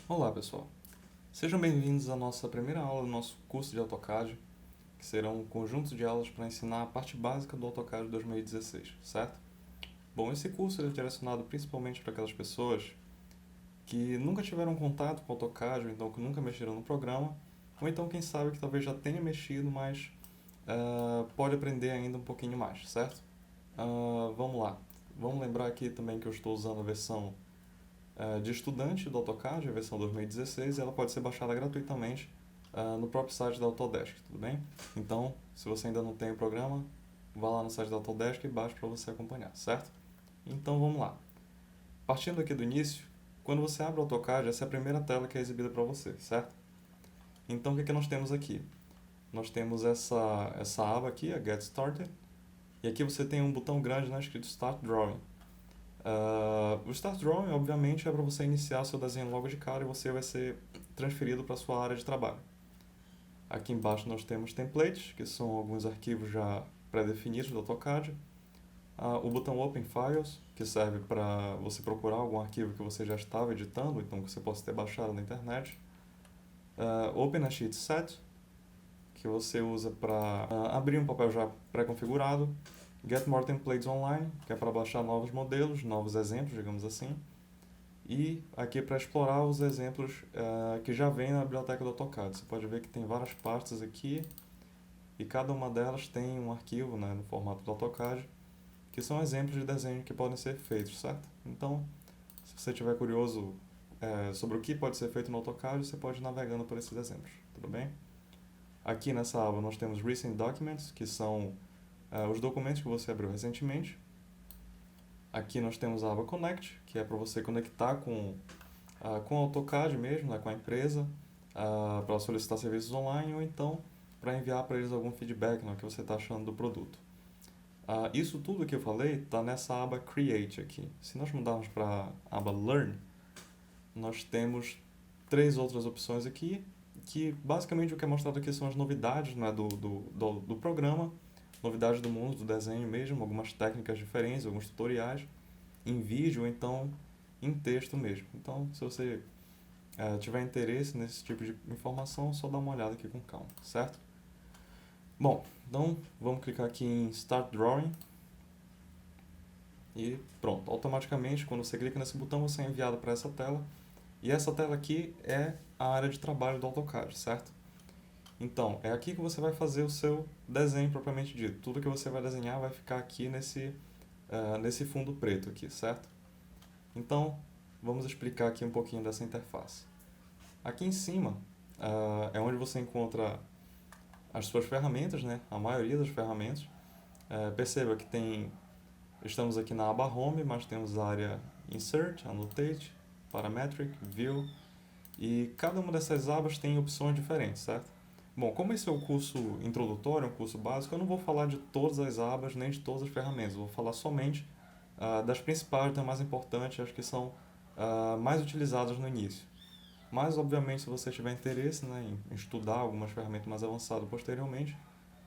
Olá pessoal, sejam bem-vindos à nossa primeira aula do nosso curso de AutoCAD, que serão um conjunto de aulas para ensinar a parte básica do AutoCAD 2016, certo? Bom, esse curso é direcionado principalmente para aquelas pessoas que nunca tiveram contato com o AutoCAD, ou então que nunca mexeram no programa, ou então quem sabe que talvez já tenha mexido, mas pode aprender ainda um pouquinho mais, certo? Vamos lá, vamos lembrar aqui também que eu estou usando a versão de estudante do AutoCAD, a versão 2016, e ela pode ser baixada gratuitamente no próprio site da Autodesk, tudo bem? Então, se você ainda não tem o programa, vá lá no site da Autodesk e baixe para você acompanhar, certo? Então, vamos lá. Partindo aqui do início, quando você abre o AutoCAD, essa é a primeira tela que é exibida para você, certo? Então, o que nós temos aqui? Nós temos essa aba aqui, a Get Started, e aqui você tem um botão grande, né, escrito Start Drawing. O Start Drawing, obviamente, é para você iniciar seu desenho logo de cara e você vai ser transferido para a sua área de trabalho. Aqui embaixo nós temos templates, que são alguns arquivos já pré-definidos do AutoCAD. O botão Open Files, que serve para você procurar algum arquivo que você já estava editando, então que você possa ter baixado na internet. Open a Sheet Set, que você usa para abrir um papel já pré-configurado. Get More Templates Online, que é para baixar novos modelos, novos exemplos, digamos assim. E aqui para explorar os exemplos que já vem na biblioteca do AutoCAD. Você pode ver que tem várias pastas aqui e cada uma delas tem um arquivo, né, no formato do AutoCAD, que são exemplos de desenho que podem ser feitos, certo? Então, se você estiver curioso sobre o que pode ser feito no AutoCAD, você pode ir navegando por esses exemplos, tudo bem? Aqui nessa aba nós temos Recent Documents, que são os documentos que você abriu recentemente. Aqui nós temos a aba Connect, que é para você conectar com o AutoCAD mesmo, né, com a empresa, para solicitar serviços online ou então para enviar para eles algum feedback no que você está achando do produto. Isso tudo que eu falei está nessa aba Create aqui. Se nós mudarmos para a aba Learn, nós temos três outras opções aqui, que basicamente o que é mostrado aqui são as novidades, né, do programa, novidades do mundo do desenho mesmo, algumas técnicas diferentes, alguns tutoriais, em vídeo ou então em texto mesmo. Então, se você tiver interesse nesse tipo de informação, só dá uma olhada aqui com calma, certo? Bom, então vamos clicar aqui em Start Drawing e pronto. Automaticamente, quando você clica nesse botão, você é enviado para essa tela. E essa tela aqui é a área de trabalho do AutoCAD, certo? Então, é aqui que você vai fazer o seu desenho propriamente dito. Tudo que você vai desenhar vai ficar aqui nesse fundo preto aqui, certo? Então, vamos explicar aqui um pouquinho dessa interface. Aqui em cima é onde você encontra as suas ferramentas, né? A maioria das ferramentas. Perceba que estamos aqui na aba Home, mas temos a área Insert, Annotate, Parametric, View, e cada uma dessas abas tem opções diferentes, certo? Bom, como esse é o curso introdutório, um curso básico, eu não vou falar de todas as abas nem de todas as ferramentas, eu vou falar somente das principais, das mais importantes, as que são mais utilizadas no início. Mas, obviamente, se você tiver interesse, né, em estudar algumas ferramentas mais avançadas posteriormente,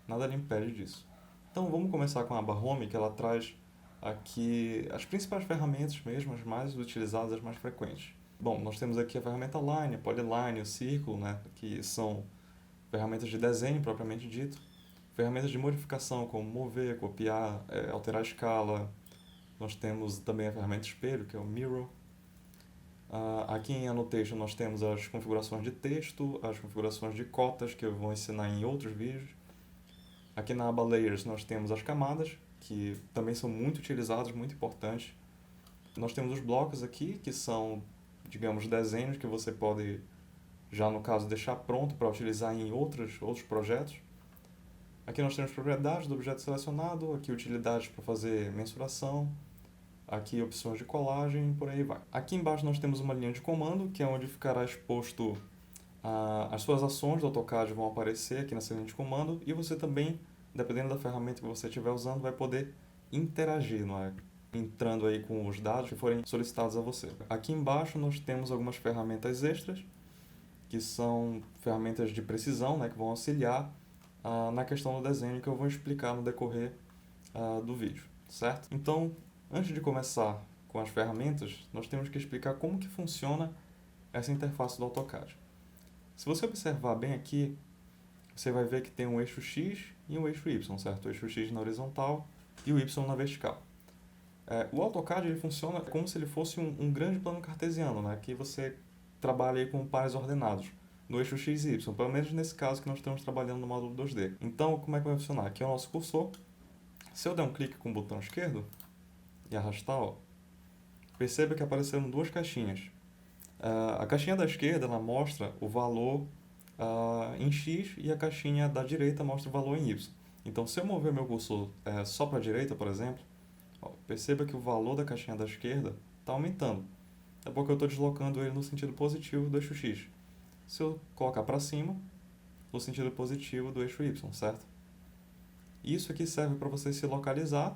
nada lhe impede disso. Então, vamos começar com a aba Home, que ela traz aqui as principais ferramentas mesmo, as mais utilizadas, as mais frequentes. Bom, nós temos aqui a ferramenta Line, a Polyline, o Círculo, né, que são ferramentas de desenho propriamente dito. Ferramentas de modificação, como mover, copiar, alterar a escala. Nós temos também a ferramenta Espelho, que é o Mirror. Aqui em Annotation nós temos as configurações de texto, as configurações de cotas, que eu vou ensinar em outros vídeos. Aqui na aba Layers nós temos as camadas, que também são muito utilizadas, muito importantes. Nós temos os blocos aqui, que são, digamos, desenhos que você pode, já no caso, deixar pronto para utilizar em outros projetos. Aqui nós temos propriedades do objeto selecionado, aqui utilidades para fazer mensuração, aqui opções de colagem e por aí vai. Aqui embaixo nós temos uma linha de comando, que é onde ficará exposto as suas ações do AutoCAD vão aparecer aqui nessa linha de comando e você também, dependendo da ferramenta que você estiver usando, vai poder interagir, não é? Entrando aí com os dados que forem solicitados a você. Aqui embaixo nós temos algumas ferramentas extras, que são ferramentas de precisão, né, que vão auxiliar na questão do desenho que eu vou explicar no decorrer do vídeo, certo? Então, antes de começar com as ferramentas, nós temos que explicar como que funciona essa interface do AutoCAD. Se você observar bem aqui, você vai ver que tem um eixo X e um eixo Y, certo? O eixo X na horizontal e o Y na vertical. O AutoCAD ele funciona como se ele fosse um grande plano cartesiano, né? Que você trabalha aí com pares ordenados no eixo X e Y, pelo menos nesse caso que nós estamos trabalhando no módulo 2D. Então, como é que vai funcionar? Aqui é o nosso cursor. Se eu der um clique com o botão esquerdo e arrastar, ó, perceba que apareceram duas caixinhas. A caixinha da esquerda ela mostra o valor em X e a caixinha da direita mostra o valor em Y. Então, se eu mover meu cursor só para a direita, por exemplo, ó, perceba que o valor da caixinha da esquerda está aumentando. É porque eu estou deslocando ele no sentido positivo do eixo X. Se eu colocar para cima, no sentido positivo do eixo Y, certo? Isso aqui serve para você se localizar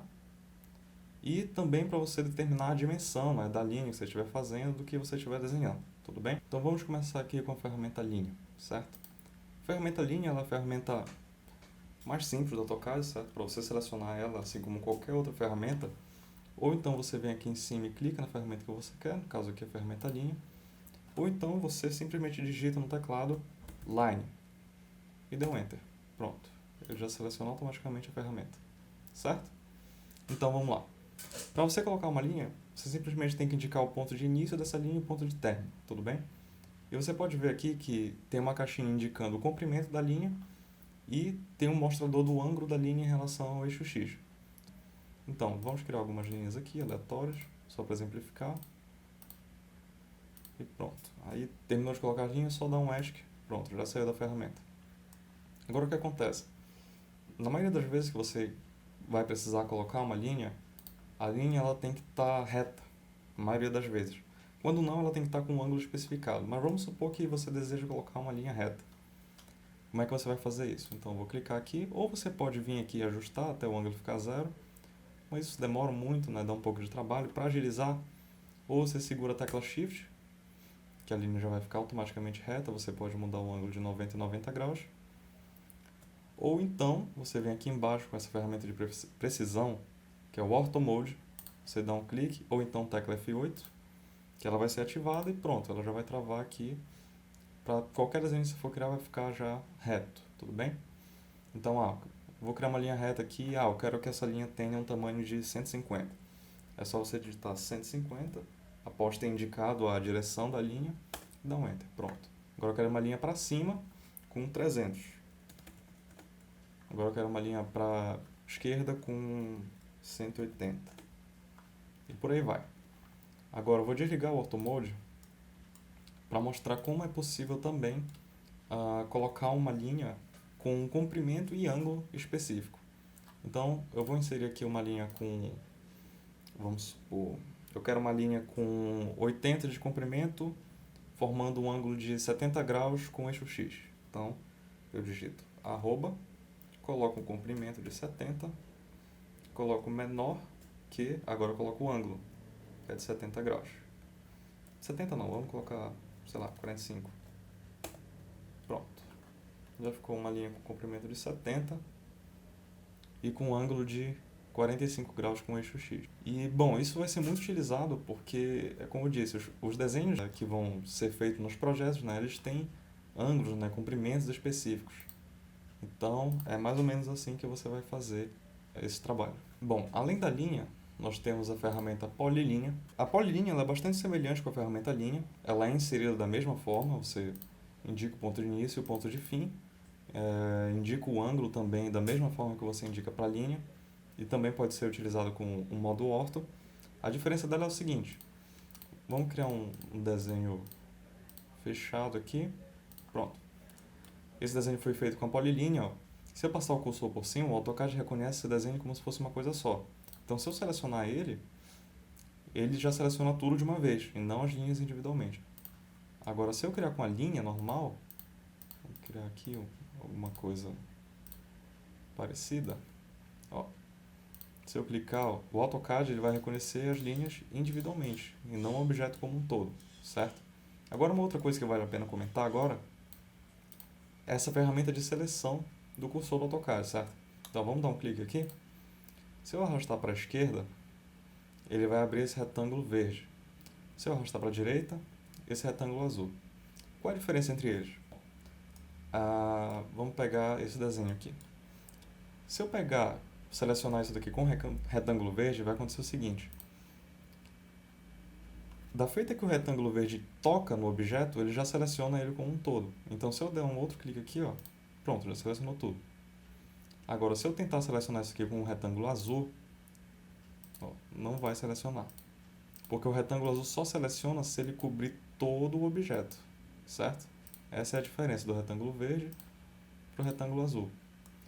e também para você determinar a dimensão, né, da linha que você estiver fazendo, do que você estiver desenhando, tudo bem? Então vamos começar aqui com a ferramenta linha, certo? A ferramenta linha ela é a ferramenta mais simples do AutoCAD, certo? Para você selecionar ela, assim como qualquer outra ferramenta, ou então você vem aqui em cima e clica na ferramenta que você quer, no caso aqui é a ferramenta linha, ou então você simplesmente digita no teclado Line e dê um Enter. Pronto, ele já seleciona automaticamente a ferramenta, certo? Então vamos lá. Para você colocar uma linha, você simplesmente tem que indicar o ponto de início dessa linha e o ponto de término, tudo bem? E você pode ver aqui que tem uma caixinha indicando o comprimento da linha e tem um mostrador do ângulo da linha em relação ao eixo X. Então, vamos criar algumas linhas aqui, aleatórias, só para exemplificar. E pronto. Aí, terminou de colocar a linha, só dá um ESC. Pronto, já saiu da ferramenta. Agora, o que acontece? Na maioria das vezes que você vai precisar colocar uma linha, a linha ela tem que estar reta, a maioria das vezes. Quando não, ela tem que estar com um ângulo especificado. Mas vamos supor que você deseja colocar uma linha reta. Como é que você vai fazer isso? Então, eu vou clicar aqui, ou você pode vir aqui e ajustar até o ângulo ficar zero, mas isso demora muito, né? Dá um pouco de trabalho. Para agilizar, ou você segura a tecla Shift, que a linha já vai ficar automaticamente reta, você pode mudar o ângulo de 90 e 90 graus. Ou então, você vem aqui embaixo com essa ferramenta de precisão, que é o Ortho Mode, você dá um clique, ou então tecla F8, que ela vai ser ativada e pronto, ela já vai travar aqui. Para qualquer desenho que você for criar vai ficar já reto, tudo bem? Então, vou criar uma linha reta aqui, eu quero que essa linha tenha um tamanho de 150. É só você digitar 150, após ter indicado a direção da linha, e dar um Enter, pronto. Agora eu quero uma linha para cima com 300. Agora eu quero uma linha para esquerda com 180. E por aí vai. Agora eu vou desligar o Auto Mode para mostrar como é possível também colocar uma linha com um comprimento e ângulo específico. Então eu vou inserir aqui uma linha com, vamos supor, eu quero uma linha com 80 de comprimento, formando um ângulo de 70 graus com eixo X. Então eu digito arroba, coloco um comprimento de 70, coloco menor que, agora eu coloco o ângulo, que é de 70 graus. 70 não, vamos colocar, sei lá, 45. Pronto. Já ficou uma linha com comprimento de 70 e com um ângulo de 45 graus com eixo X. E, bom, isso vai ser muito utilizado porque, como eu disse, os desenhos que vão ser feitos nos projetos, né, eles têm ângulos, né, comprimentos específicos. Então, é mais ou menos assim que você vai fazer esse trabalho. Bom, além da linha, nós temos a ferramenta Polylinha. A Polylinha ela é bastante semelhante com a ferramenta linha. Ela é inserida da mesma forma, você indica o ponto de início e o ponto de fim. Indica o ângulo também da mesma forma que você indica para a linha. E também pode ser utilizado com um modo ortho. A diferença dela é o seguinte. Vamos criar um desenho fechado aqui. Pronto. Esse desenho foi feito com a Polylinha. Se eu passar o cursor por cima, o AutoCAD reconhece esse desenho como se fosse uma coisa só. Então, se eu selecionar ele já seleciona tudo de uma vez, e não as linhas individualmente. Agora, se eu criar com a linha normal, vou criar aqui alguma coisa parecida. Se eu clicar, o AutoCAD ele vai reconhecer as linhas individualmente, e não o objeto como um todo, certo? Agora, uma outra coisa que vale a pena comentar agora é essa ferramenta de seleção do cursor do AutoCAD, certo? Então, vamos dar um clique aqui. Se eu arrastar para a esquerda, ele vai abrir esse retângulo verde. Se eu arrastar para a direita, esse retângulo azul. Qual a diferença entre eles? Vamos pegar esse desenho aqui. Se eu selecionar isso daqui com retângulo verde, vai acontecer o seguinte. Da feita que o retângulo verde toca no objeto, ele já seleciona ele como um todo. Então, se eu der um outro clique aqui, ó, pronto, já selecionou tudo. Agora, se eu tentar selecionar isso aqui com um retângulo azul, ó, não vai selecionar. Porque o retângulo azul só seleciona se ele cobrir todo o objeto, certo? Essa é a diferença do retângulo verde para o retângulo azul.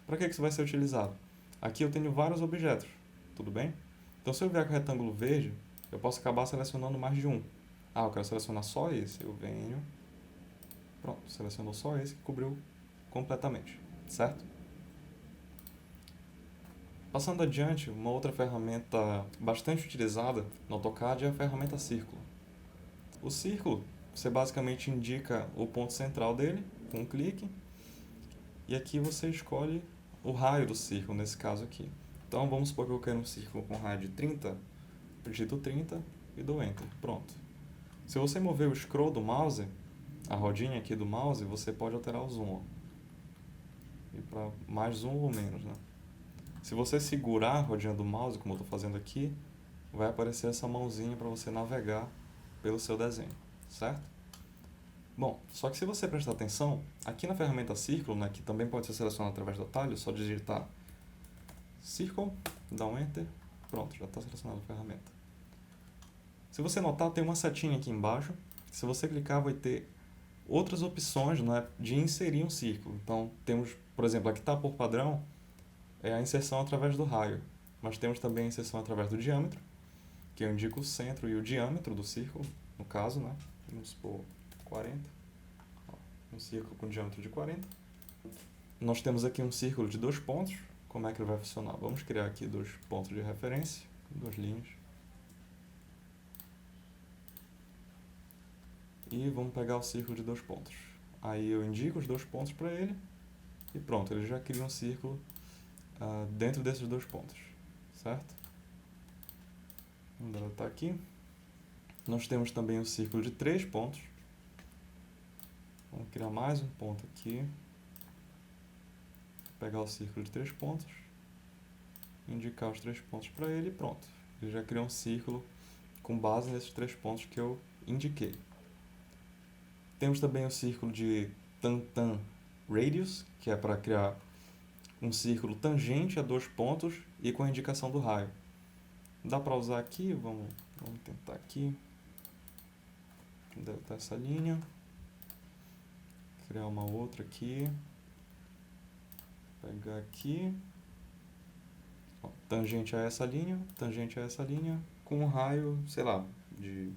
Para que isso vai ser utilizado? Aqui eu tenho vários objetos, tudo bem? Então, se eu vier com o retângulo verde, eu posso acabar selecionando mais de um. Eu quero selecionar só esse. Eu venho, pronto, selecionou só esse que cobriu completamente, certo? Passando adiante, uma outra ferramenta bastante utilizada no AutoCAD é a ferramenta Círculo. O círculo, você basicamente indica o ponto central dele com um clique, e aqui você escolhe o raio do círculo, nesse caso aqui. Então vamos supor que eu quero um círculo com raio de 30, digito 30 e dou Enter. Pronto. Se você mover o scroll do mouse, a rodinha aqui do mouse, você pode alterar o zoom. Ó. E para mais zoom ou menos, né? Se você segurar a rodinha do mouse, como eu estou fazendo aqui, vai aparecer essa mãozinha para você navegar pelo seu desenho, certo? Bom, só que se você prestar atenção, aqui na ferramenta Círculo, né, que também pode ser selecionado através do atalho, é só digitar Circle, dá um Enter, pronto, já está selecionada a ferramenta. Se você notar, tem uma setinha aqui embaixo, se você clicar vai ter outras opções, né, de inserir um círculo. Então, temos, por exemplo, aqui está por padrão, é a inserção através do raio, mas temos também a inserção através do diâmetro, que eu indico o centro e o diâmetro do círculo, no caso, né? Vamos supor 40, um círculo com diâmetro de 40. Nós temos aqui um círculo de 2 pontos, como é que ele vai funcionar? Vamos criar aqui 2 pontos de referência, 2 linhas. E vamos pegar o círculo de 2 pontos. Aí eu indico os 2 pontos para ele, e pronto, ele já cria um círculo dentro desses 2 pontos, certo? Vamos deletar aqui. Nós temos também um círculo de 3 pontos. Vamos criar mais um ponto aqui. Pegar o círculo de 3 pontos. Indicar os 3 pontos para ele e pronto. Ele já criou um círculo com base nesses 3 pontos que eu indiquei. Temos também o círculo de Tan Radius, que é para criar um círculo tangente a 2 pontos e com a indicação do raio. Dá para usar aqui, vamos tentar aqui. Deletar essa linha. Criar uma outra aqui. Pegar aqui. Ó, tangente a essa linha, com um raio, sei lá, de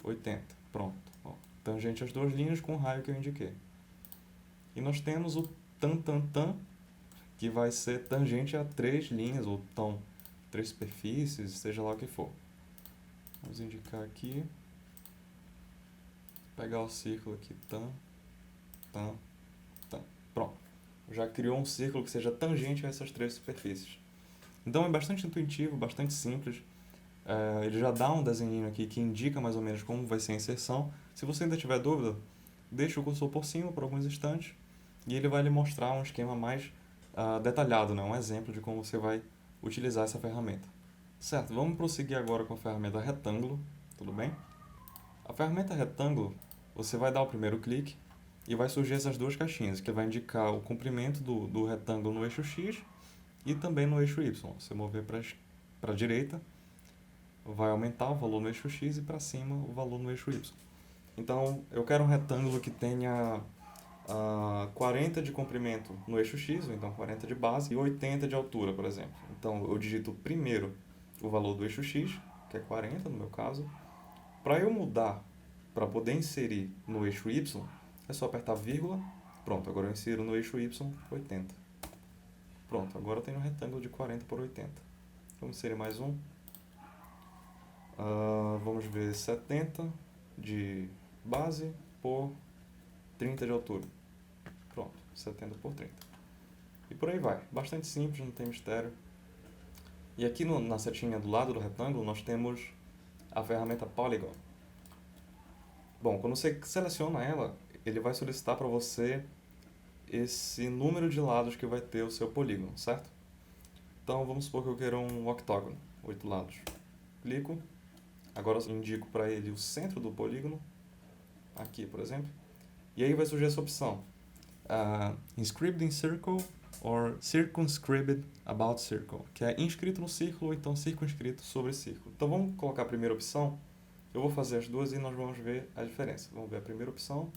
80. Pronto. Ó, tangente às 2 linhas com o raio que eu indiquei. E nós temos o tan, que vai ser tangente a 3 linhas, ou 3 superfícies, seja lá o que for. Vamos indicar aqui. Pegar o círculo aqui, tan. Pronto. Já criou um círculo que seja tangente a essas 3 superfícies. Então é bastante intuitivo, bastante simples. Ele já dá um desenho aqui que indica mais ou menos como vai ser a inserção. Se você ainda tiver dúvida, deixa o cursor por cima por alguns instantes e ele vai lhe mostrar um esquema mais detalhado, né? Um exemplo de como você vai utilizar essa ferramenta. Certo, vamos prosseguir agora com a ferramenta retângulo, tudo bem? A ferramenta retângulo, você vai dar o primeiro clique e vai surgir essas 2 caixinhas, que vai indicar o comprimento do retângulo no eixo X e também no eixo Y. Se eu mover para a direita, vai aumentar o valor no eixo X e para cima o valor no eixo Y. Então, eu quero um retângulo que tenha 40 de comprimento no eixo X, ou então 40 de base, e 80 de altura, por exemplo. Então, eu digito primeiro o valor do eixo X, que é 40 no meu caso. Para eu mudar, para poder inserir no eixo Y, é só apertar vírgula. Pronto, agora eu insiro no eixo Y 80. Pronto, agora eu tenho um retângulo de 40 por 80. Vamos inserir mais um. Vamos ver 70 de base por 30 de altura. Pronto, 70 por 30. E por aí vai. Bastante simples, não tem mistério. E aqui na setinha do lado do retângulo nós temos a ferramenta Polygon. Bom, quando você seleciona ela, ele vai solicitar para você esse número de lados que vai ter o seu polígono, certo? Então vamos supor que eu quero um octógono, 8 lados. Clico, agora eu indico para ele o centro do polígono, aqui por exemplo, e aí vai surgir essa opção, inscribed in circle or circumscribed about circle, que é inscrito no círculo ou então circunscrito sobre círculo. Então vamos colocar a primeira opção, eu vou fazer as duas e nós vamos ver a diferença. Vamos ver a primeira opção.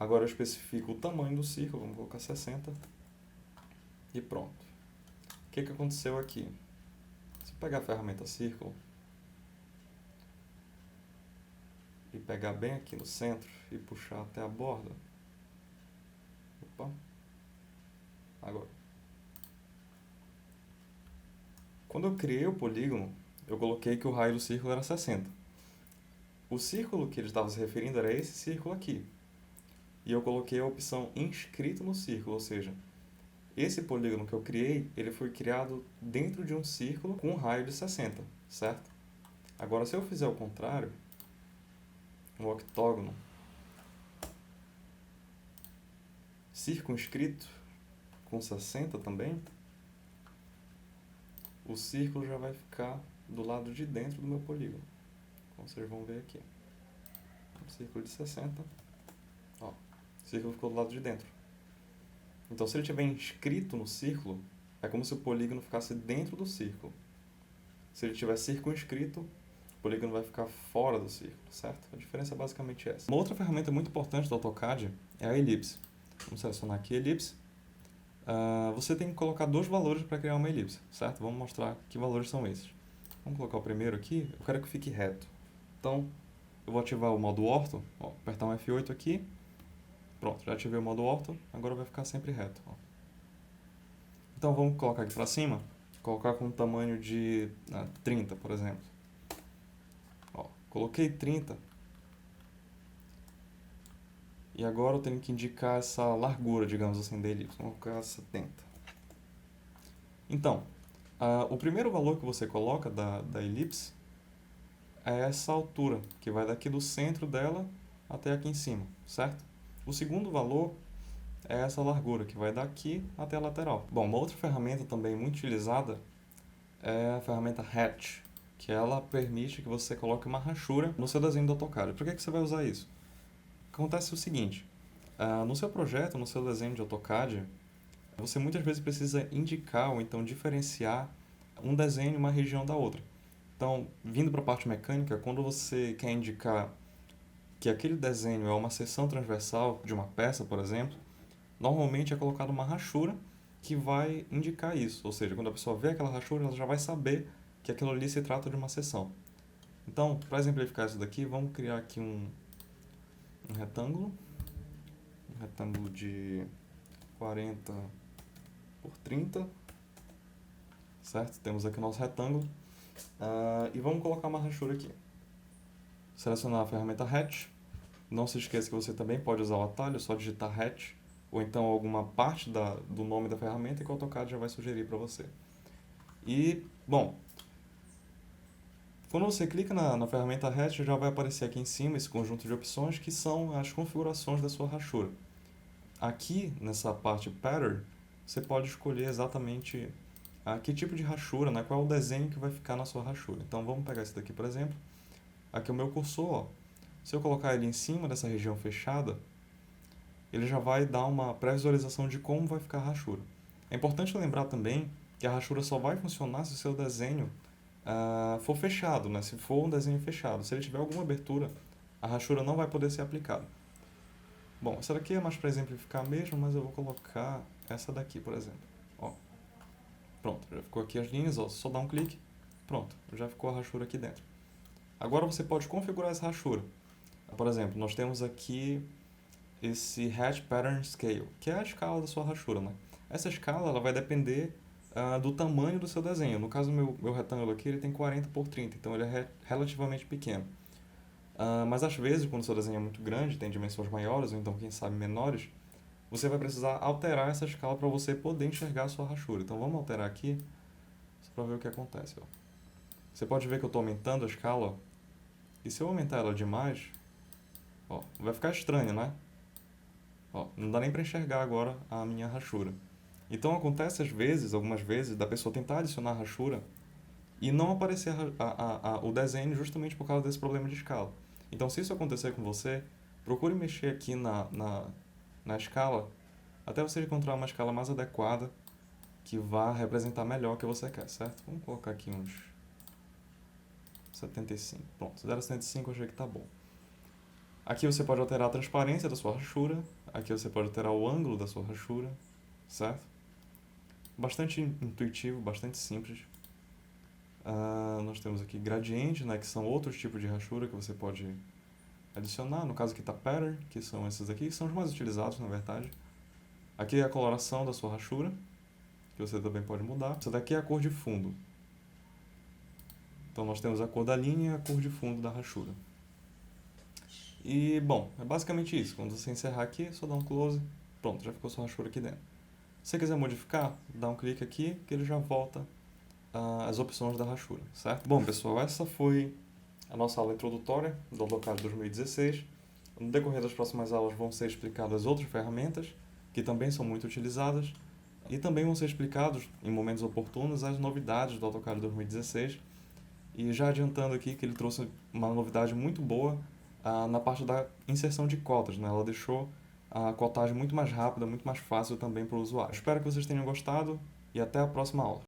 Agora eu especifico o tamanho do círculo, vamos colocar 60 e pronto. O que aconteceu aqui? Se eu pegar a ferramenta círculo e pegar bem aqui no centro e puxar até a borda, opa, agora, quando eu criei o polígono, eu coloquei que o raio do círculo era 60. O círculo que ele estava se referindo era esse círculo aqui. E eu coloquei a opção inscrito no círculo, ou seja, esse polígono que eu criei, ele foi criado dentro de um círculo com um raio de 60, certo? Agora, se eu fizer o contrário, um octógono circunscrito com 60 também, o círculo já vai ficar do lado de dentro do meu polígono. Como vocês vão ver aqui. Um círculo de 60. Ó, o círculo ficou do lado de dentro. Então, se ele estiver inscrito no círculo, é como se o polígono ficasse dentro do círculo. Se ele estiver circunscrito, o polígono vai ficar fora do círculo, certo? A diferença é basicamente essa. Uma outra ferramenta muito importante do AutoCAD é a elipse. Vamos selecionar aqui a elipse. Você tem que colocar dois valores para criar uma elipse, certo? Vamos mostrar que valores são esses. Vamos colocar o primeiro aqui, eu quero que fique reto. Então, eu vou ativar o modo ortho, ó, apertar um F8 aqui, pronto, já ativei o modo ortho, agora vai ficar sempre reto. Ó. Então, vamos colocar aqui para cima, colocar com um tamanho de 30, por exemplo. Ó, coloquei 30, e agora eu tenho que indicar essa largura, digamos assim, da elipse. Vamos colocar 70. Então, o primeiro valor que você coloca da elipse é essa altura, que vai daqui do centro dela até aqui em cima, certo? O segundo valor é essa largura, que vai daqui até a lateral. Bom, uma outra ferramenta também muito utilizada é a ferramenta Hatch, que ela permite que você coloque uma rachura no seu desenho do AutoCAD. Por que você vai usar isso? Acontece o seguinte, no seu projeto, no seu desenho de AutoCAD, você muitas vezes precisa indicar ou então diferenciar um desenho e uma região da outra. Então, vindo para a parte mecânica, quando você quer indicar que aquele desenho é uma seção transversal de uma peça, por exemplo, normalmente é colocada uma rachura que vai indicar isso. Ou seja, quando a pessoa vê aquela rachura, ela já vai saber que aquilo ali se trata de uma seção. Então, para exemplificar isso daqui, vamos criar aqui um retângulo de 40 por 30, certo? Temos aqui o nosso retângulo. E vamos colocar uma rachura aqui. Selecionar a ferramenta Hatch. Não se esqueça que você também pode usar o atalho, é só digitar Hatch, ou então alguma parte do nome da ferramenta que o AutoCAD já vai sugerir para você. E, bom, quando você clica na ferramenta Hatch, já vai aparecer aqui em cima esse conjunto de opções que são as configurações da sua rachura. Aqui, nessa parte Pattern, você pode escolher exatamente que tipo de rachura, né? Qual é o desenho que vai ficar na sua rachura. Então, vamos pegar esse daqui, por exemplo. Aqui é o meu cursor, ó. Se eu colocar ele em cima dessa região fechada, ele já vai dar uma pré-visualização de como vai ficar a rachura. É importante lembrar também que a rachura só vai funcionar se o seu desenho for fechado, né? Se for um desenho fechado. Se ele tiver alguma abertura, a rachura não vai poder ser aplicada. Bom, essa daqui é mais para exemplificar mesmo, mas eu vou colocar essa daqui, por exemplo. Ó. Pronto, já ficou aqui as linhas, ó, só dar um clique, pronto, já ficou a rachura aqui dentro. Agora você pode configurar essa rachura. Por exemplo, nós temos aqui esse Hatch Pattern Scale, que é a escala da sua rachura, né? Essa escala ela vai depender do tamanho do seu desenho. No caso do meu retângulo aqui, ele tem 40 por 30, então ele é relativamente pequeno. Mas às vezes, quando o seu desenho é muito grande, tem dimensões maiores, ou então, quem sabe, menores, você vai precisar alterar essa escala para você poder enxergar a sua rachura. Então vamos alterar aqui, só para ver o que acontece. Ó. Você pode ver que eu estou aumentando a escala. Ó. E se eu aumentar ela demais, ó, vai ficar estranho, né? Ó, não dá nem para enxergar agora a minha rachura. Então acontece às vezes, algumas vezes, da pessoa tentar adicionar a rachura e não aparecer o desenho justamente por causa desse problema de escala. Então, se isso acontecer com você, procure mexer aqui na escala até você encontrar uma escala mais adequada que vá representar melhor o que você quer, certo? Vamos colocar aqui uns 75. Pronto, 0,75 eu achei que tá bom. Aqui você pode alterar a transparência da sua rachura, aqui você pode alterar o ângulo da sua rachura, certo? Bastante intuitivo, bastante simples. Nós temos aqui gradiente, né, que são outros tipos de rachura que você pode adicionar. No caso aqui está pattern, que são esses aqui, que são os mais utilizados, na verdade. Aqui é a coloração da sua rachura, que você também pode mudar. Essa daqui é a cor de fundo. Então nós temos a cor da linha e a cor de fundo da rachura. E, bom, é basicamente isso. Quando você encerrar aqui, só dá um close. Pronto, já ficou sua rachura aqui dentro. Se você quiser modificar, dá um clique aqui que ele já volta as opções da rachura, certo? Bom, pessoal, essa foi a nossa aula introdutória do AutoCAD 2016. No decorrer das próximas aulas vão ser explicadas outras ferramentas que também são muito utilizadas e também vão ser explicados em momentos oportunos as novidades do AutoCAD 2016. E já adiantando aqui que ele trouxe uma novidade muito boa na parte da inserção de cotas, né? Ela deixou a cotagem muito mais rápida, muito mais fácil também para o usuário. Espero que vocês tenham gostado e até a próxima aula.